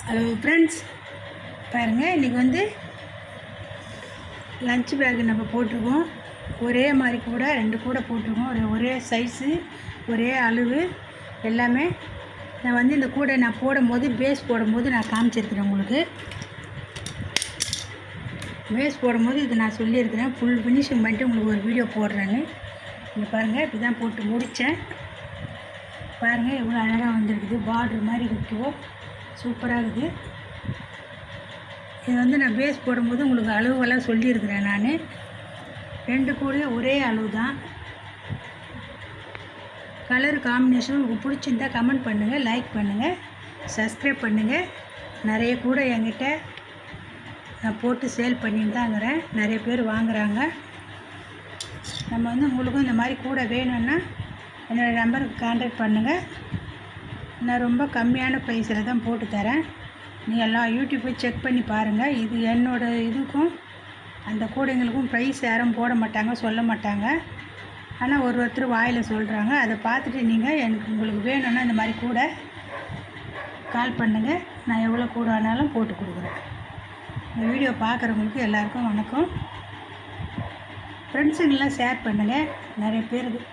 Hello friends, பாருங்கள் இன்றைக்கி வந்து லஞ்ச் பேக்கு நம்ம போட்டிருக்கோம். ஒரே மாதிரி கூட 2 கூட போட்டிருக்கோம். ஒரே சைஸு, ஒரே அளவு எல்லாமே. நான் வந்து இந்த கூடை நான் போடும்போது பேஸ் போடும்போது நான் காமிச்சிருக்கிறேன் உங்களுக்கு. பேஸ் போடும்போது இது நான் சொல்லியிருக்கிறேன். ஃபுல் ஃபினிஷிங் பண்ணிட்டு உங்களுக்கு ஒரு வீடியோ போடுறேன்னு. இங்கே பாருங்கள், இப்படி தான் போட்டு முடித்தேன். பாருங்கள் எவ்வளோ அழகாக வந்திருக்குது. பார்ட்ரு மாதிரி வைக்கவோ சூப்பராக இருக்குது. இது வந்து நான் பேஸ் போடும்போது உங்களுக்கு அளவுகளாக சொல்லியிருக்கிறேன். நான் 2 கூடையும் ஒரே அளவு தான். கலர் காம்பினேஷன் உங்களுக்கு பிடிச்சிருந்தால் கமெண்ட் பண்ணுங்கள், லைக் பண்ணுங்கள், சப்ஸ்கிரைப் பண்ணுங்கள். நிறைய கூட என்கிட்ட நான் போட்டு சேல் பண்ணிட்டு தாங்கிறேன். நிறைய பேர் வாங்குகிறாங்க. நம்ம வந்து உங்களுக்கும் இந்த மாதிரி கூட வேணும்னா என்னோடய நம்பருக்கு கான்டாக்ட் பண்ணுங்கள். நான் ரொம்ப கம்மியான ப்ரைஸில் தான் போட்டு தரேன். நீங்கள் எல்லாம் யூடியூப்பை செக் பண்ணி பாருங்கள். இது என்னோடய இதுக்கும் அந்த கூடைங்களுக்கும் ப்ரைஸ் யாரும் போட மாட்டாங்க, சொல்ல மாட்டாங்க. ஆனால் ஒருத்தர் வாயில் சொல்கிறாங்க. அதை பார்த்துட்டு நீங்கள் உங்களுக்கு வேணும்னா இந்த மாதிரி கூட கால் பண்ணுங்கள். நான் எவ்வளோ கூட ஆனாலும் போட்டு கொடுக்குறேன். இந்த வீடியோ பார்க்குறவங்களுக்கு எல்லாருக்கும் வணக்கம். ஃப்ரெண்ட்ஸுங்கெல்லாம் ஷேர் பண்ணுங்கள் நிறைய பேருக்கு.